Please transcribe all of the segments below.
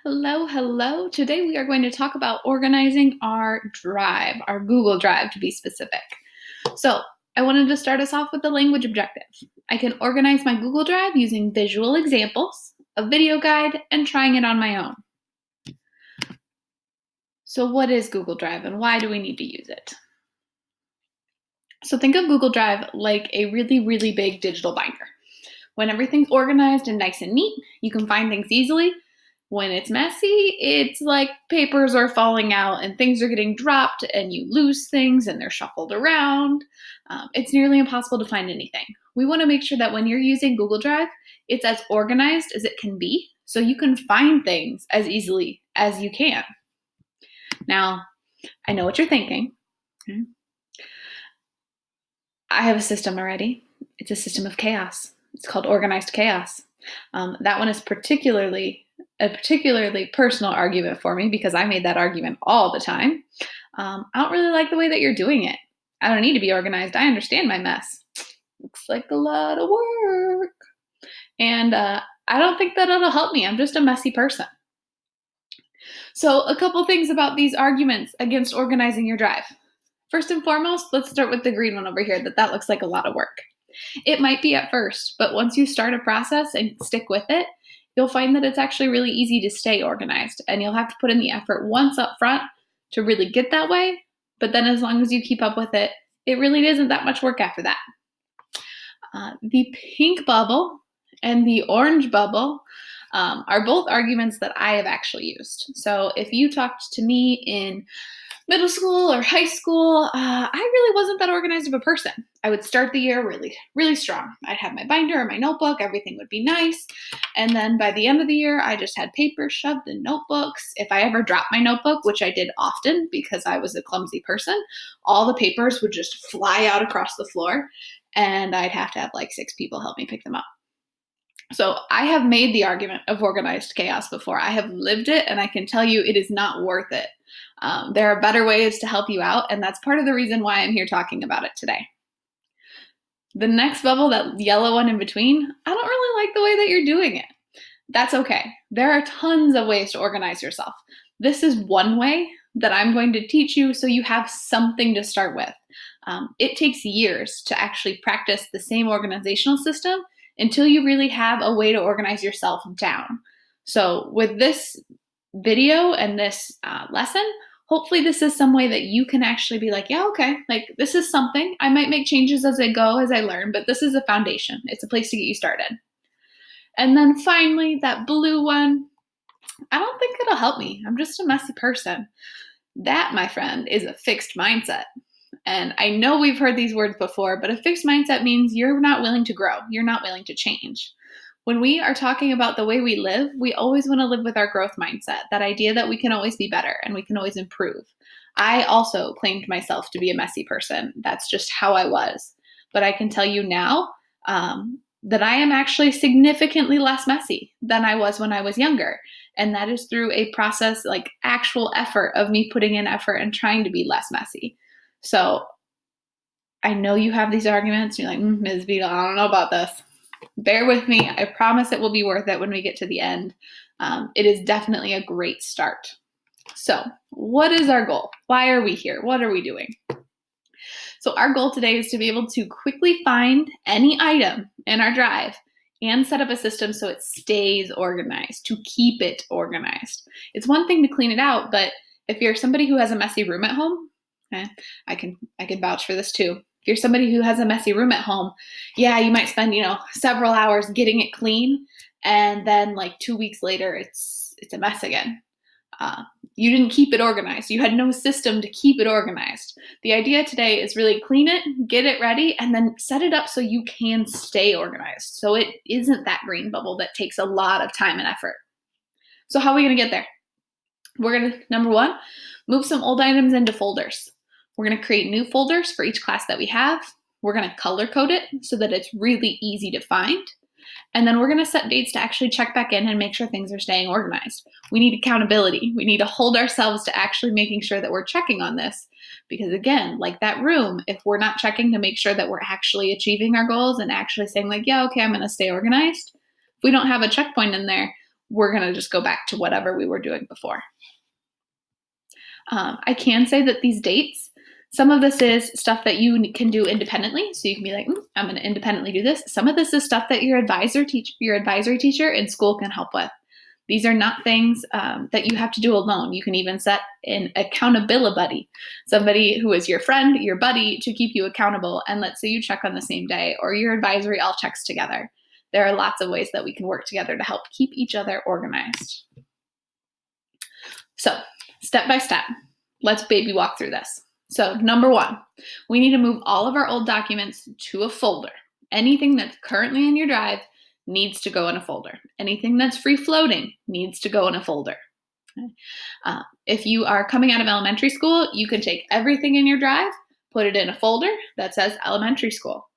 Hello, hello. Today we are going to talk about organizing our drive, our Google Drive to be specific. So, I wanted to start us off with the language objective. I can organize my Google Drive using visual examples, a video guide, and trying it on my own. So, what is Google Drive and why do we need to use it? So, think of Google Drive like a really, really big digital binder. When everything's organized and nice and neat, you can find things easily. When it's messy, it's like papers are falling out and things are getting dropped and you lose things and they're shuffled around. It's nearly impossible to find anything. We want to make sure that when you're using Google Drive, it's as organized as it can be so you can find things as easily as you can. Now, I know what you're thinking. I have a system already. It's a system of chaos. It's called organized chaos. That one is a particularly personal argument for me because I made that argument all the time. I don't really like the way that you're doing it. I don't need to be organized. I understand my mess. Looks like a lot of work. And I don't think that it'll help me. I'm just a messy person. So, a couple things about these arguments against organizing your drive. First and foremost, let's start with the green one over here, that looks like a lot of work. It might be at first, but once you start a process and stick with it, you'll find that it's actually really easy to stay organized, and you'll have to put in the effort once up front to really get that way, but then as long as you keep up with it, it really isn't that much work after that. The pink bubble and the orange bubble are both arguments that I have actually used. So if you talked to me in middle school or high school, I really wasn't that organized of a person. I would start the year really, really strong. I'd have my binder or my notebook, everything would be nice. And then by the end of the year, I just had papers shoved in notebooks. If I ever dropped my notebook, which I did often because I was a clumsy person, all the papers would just fly out across the floor, and I'd have to have like 6 people help me pick them up. So I have made the argument of organized chaos before. I have lived it, and I can tell you it is not worth it. There are better ways to help you out, and that's part of the reason why I'm here talking about it today. The next bubble, that yellow one in between, I don't really like the way that you're doing it. That's okay. There are tons of ways to organize yourself. This is one way that I'm going to teach you so you have something to start with. It takes years to actually practice the same organizational system until you really have a way to organize yourself down. So with this video and this lesson, hopefully this is some way that you can actually be like, yeah, okay, like this is something. I might make changes as I go, as I learn, but this is a foundation. It's a place to get you started. And then finally, that blue one, I don't think it'll help me. I'm just a messy person. That, my friend, is a fixed mindset. And I know we've heard these words before, but a fixed mindset means you're not willing to grow. You're not willing to change. When we are talking about the way we live, we always want to live with our growth mindset, that idea that we can always be better and we can always improve. I also claimed myself to be a messy person. That's just how I was. But I can tell you now that I am actually significantly less messy than I was when I was younger. And that is through a process, like actual effort of me putting in effort and trying to be less messy. So I know you have these arguments. You're like, Ms. Beadle, I don't know about this. Bear with me. I promise it will be worth it when we get to the end. It is definitely a great start. So what is our goal? Why are we here? What are we doing? So our goal today is to be able to quickly find any item in our drive and set up a system so it stays organized, to keep it organized. It's one thing to clean it out, but if you're somebody who has a messy room at home, okay, I can vouch for this too. If you're somebody who has a messy room at home, yeah, you might spend, several hours getting it clean, and then like 2 weeks later, it's a mess again. You didn't keep it organized. You had no system to keep it organized. The idea today is really clean it, get it ready, and then set it up so you can stay organized. So it isn't that green bubble that takes a lot of time and effort. So how are we going to get there? We're going to, number one, move some old items into folders. We're going to create new folders for each class that we have. We're going to color code it so that it's really easy to find. And then we're going to set dates to actually check back in and make sure things are staying organized. We need accountability. We need to hold ourselves to actually making sure that we're checking on this. Because again, like that room, if we're not checking to make sure that we're actually achieving our goals and actually saying like, yeah, okay, I'm going to stay organized. If we don't have a checkpoint in there, we're going to just go back to whatever we were doing before. I can say that these dates, some of this is stuff that you can do independently. So you can be like, I'm going to independently do this. Some of this is stuff that your advisory teacher in school can help with. These are not things that you have to do alone. You can even set an accountability buddy, somebody who is your friend, your buddy, to keep you accountable. And let's say you check on the same day, or your advisory all checks together. There are lots of ways that we can work together to help keep each other organized. So, step by step, let's baby walk through this. So, number one, we need to move all of our old documents to a folder. Anything that's currently in your drive needs to go in a folder. Anything that's free floating needs to go in a folder. If you are coming out of elementary school, you can take everything in your drive, put it in a folder that says elementary school.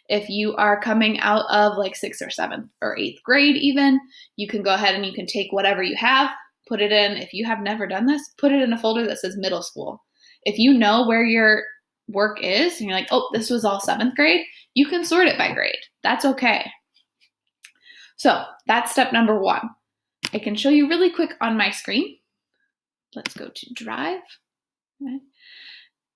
If you are coming out of like 6th or 7th or 8th grade even, you can go ahead and you can take whatever you have, put it in. If you have never done this, put it in a folder that says middle school. If you know where your work is and you're like, oh, this was all 7th grade, you can sort it by grade. That's okay. So that's step number one. I can show you really quick on my screen. Let's go to Drive. Okay.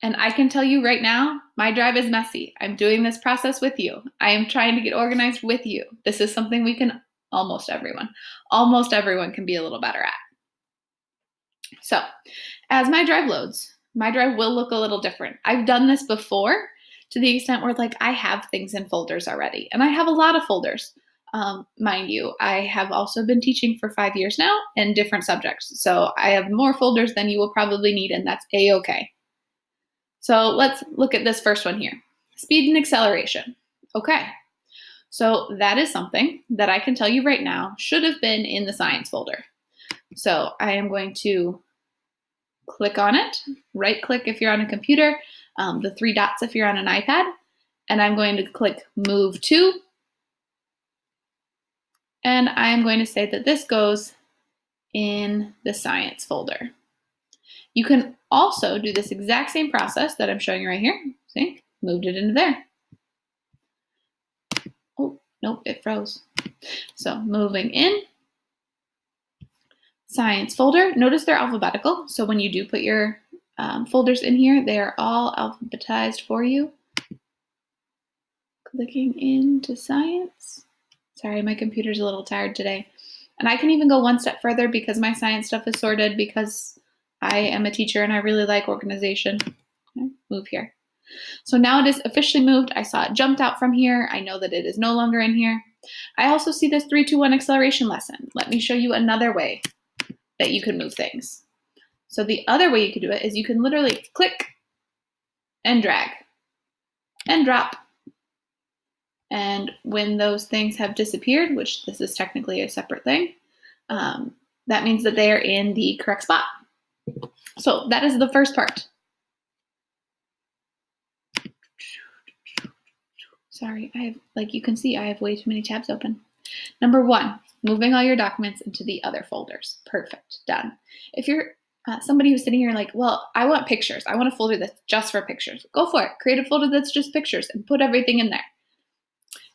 And I can tell you right now, my drive is messy. I'm doing this process with you. I am trying to get organized with you. This is something we can, almost everyone can be a little better at. So as my drive loads, my drive will look a little different. I've done this before to the extent where like I have things in folders already, and I have a lot of folders. Mind you, I have also been teaching for 5 years now in different subjects. So I have more folders than you will probably need, and that's a-okay. So let's look at this first one here. Speed and acceleration. Okay, so that is something that I can tell you right now should have been in the science folder. So I am going to click on it, right click if you're on a computer, the 3 dots if you're on an iPad, and I'm going to click Move To. And I am going to say that this goes in the science folder. You can also do this exact same process that I'm showing you right here. See, moved it into there. Oh, nope, it froze. So moving in, science folder. Notice they're alphabetical. So when you do put your folders in here, they are all alphabetized for you. Clicking into science. Sorry, my computer's a little tired today. And I can even go one step further because my science stuff is sorted because I am a teacher and I really like organization. Okay, move here. So now it is officially moved. I saw it jumped out from here. I know that it is no longer in here. I also see this 3-2-1 acceleration lesson. Let me show you another way that you can move things. So the other way you could do it is you can literally click and drag and drop. And when those things have disappeared, which this is technically a separate thing, that means that they are in the correct spot. So that is the first part. Sorry, I have, like you can see, I have way too many tabs open. Number one, moving all your documents into the other folders. Perfect, done. If you're somebody who's sitting here like, well, I want pictures. I want a folder that's just for pictures. Go for it. Create a folder that's just pictures and put everything in there.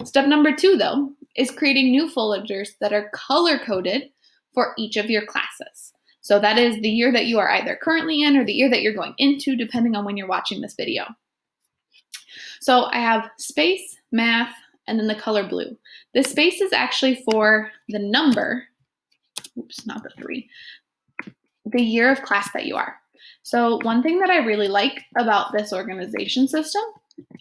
Step number 2, though, is creating new folders that are color-coded for each of your classes. So that is the year that you are either currently in or the year that you're going into, depending on when you're watching this video. So I have space, math, and then the color blue. This space is actually for the number, oops, not the 3, the year of class that you are. So one thing that I really like about this organization system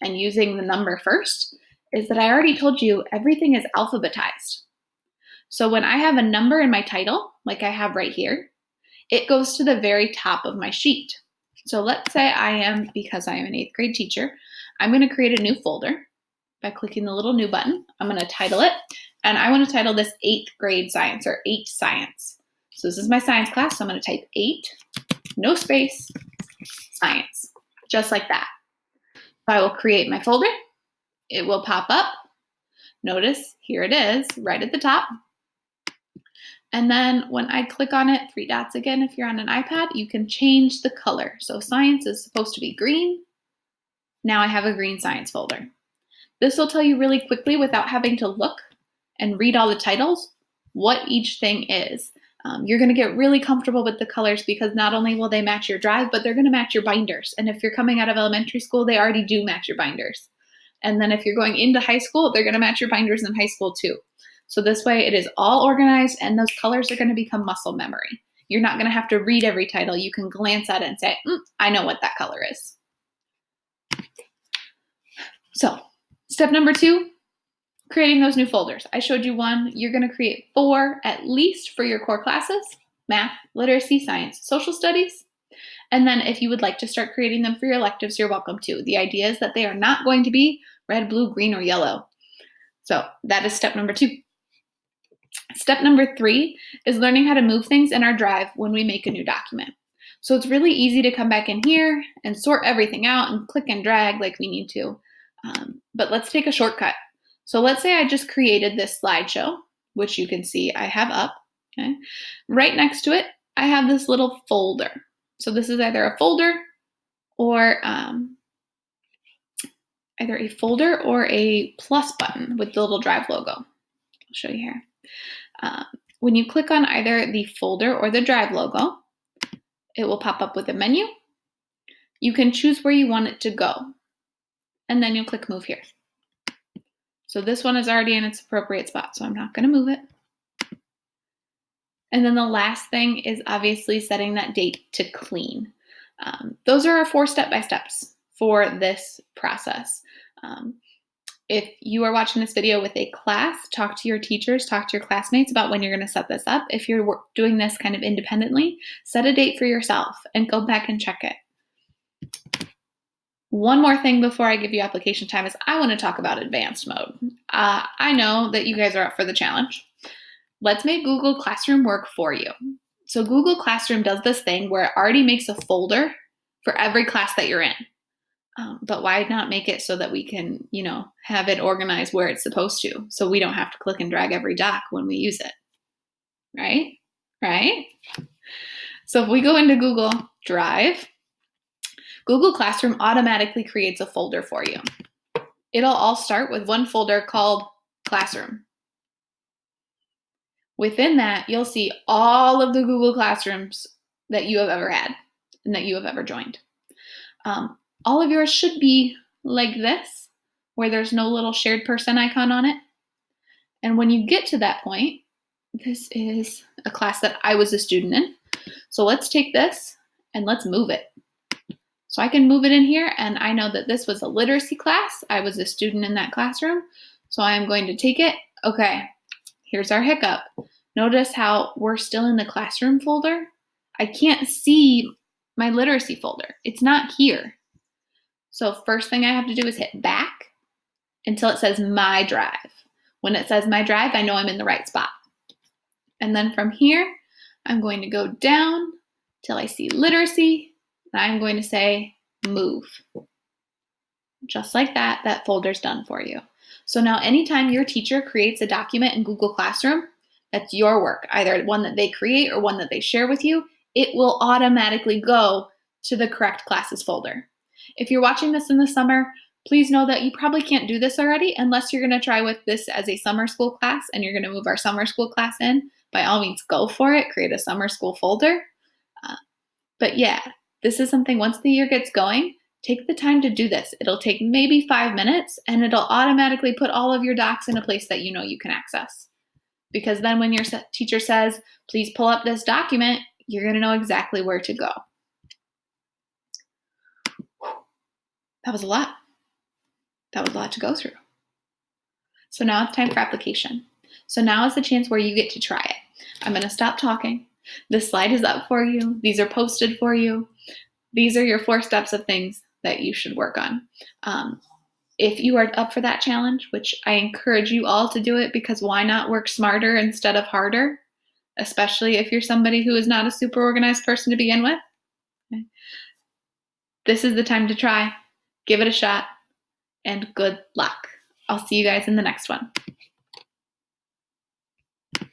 and using the number first is that I already told you everything is alphabetized. So when I have a number in my title, like I have right here, it goes to the very top of my sheet. So let's say because I am an 8th grade teacher, I'm going to create a new folder by clicking the little new button. I'm going to title it, and I want to title this 8th grade science or 8 science. So this is my science class, so I'm going to type 8, no space, science, just like that. I will create my folder. It will pop up. Notice here it is right at the top. And then when I click on it, 3 dots again, if you're on an iPad, you can change the color. So science is supposed to be green. Now I have a green science folder. This will tell you really quickly without having to look and read all the titles what each thing is. You're going to get really comfortable with the colors because not only will they match your drive, but they're going to match your binders. And if you're coming out of elementary school, they already do match your binders. And then if you're going into high school, they're going to match your binders in high school too. So this way it is all organized and those colors are going to become muscle memory. You're not going to have to read every title. You can glance at it and say, I know what that color is. So step number 2, creating those new folders. I showed you one. You're going to create 4 at least for your core classes: math, literacy, science, social studies. And then if you would like to start creating them for your electives, you're welcome to. The idea is that they are not going to be red, blue, green, or yellow. So that is step number 2. Step number 3 is learning how to move things in our drive when we make a new document. So it's really easy to come back in here and sort everything out and click and drag like we need to. But let's take a shortcut. So let's say I just created this slideshow, which you can see I have up. Okay? Right next to it, I have this little folder. So this is either a folder or a plus button with the little drive logo. I'll show you here. When you click on either the folder or the drive logo, it will pop up with a menu. You can choose where you want it to go, and then you'll click move here. So this one is already in its appropriate spot, so I'm not going to move it. And then the last thing is obviously setting that date to clean. Those are our 4 step-by-steps for this process. If you are watching this video with a class, talk to your teachers, talk to your classmates about when you're going to set this up. If you're doing this kind of independently, set a date for yourself and go back and check it. One more thing before I give you application time is I want to talk about advanced mode. I know that you guys are up for the challenge. Let's make Google Classroom work for you. So Google Classroom does this thing where it already makes a folder for every class that you're in. But why not make it so that we can, have it organized where it's supposed to, so we don't have to click and drag every doc when we use it, right? So if we go into Google Drive, Google Classroom automatically creates a folder for you. It'll all start with one folder called Classroom. Within that, you'll see all of the Google Classrooms that you have ever had and that you have ever joined. All of yours should be like this, where there's no little shared person icon on it. And when you get to that point, this is a class that I was a student in. So let's take this and let's move it. So I can move it in here, and I know that this was a literacy class. I was a student in that classroom. So I am going to take it. Okay, here's our hiccup. Notice how we're still in the classroom folder. I can't see my literacy folder. It's not here. So first thing I have to do is hit back until it says My Drive. When it says My Drive, I know I'm in the right spot. And then from here, I'm going to go down till I see literacy, and I'm going to say move. Just like that, that folder's done for you. So now anytime your teacher creates a document in Google Classroom, that's your work, either one that they create or one that they share with you, it will automatically go to the correct classes folder. If you're watching this in the summer, please know that you probably can't do this already unless you're going to try with this as a summer school class and you're going to move our summer school class in. By all means, go for it. Create a summer school folder. But yeah, this is something once the year gets going, take the time to do this. It'll take maybe 5 minutes and it'll automatically put all of your docs in a place that you know you can access. Because then when your teacher says, please pull up this document, you're going to know exactly where to go. That was a lot. That was a lot to go through. So now it's time for application. So now is the chance where you get to try it. I'm going to stop talking. This slide is up for you. These are posted for you. These are your 4 steps of things that you should work on. If you are up for that challenge, which I encourage you all to do it, because why not work smarter instead of harder? Especially if you're somebody who is not a super organized person to begin with. Okay. This is the time to try. Give it a shot, and good luck. I'll see you guys in the next one.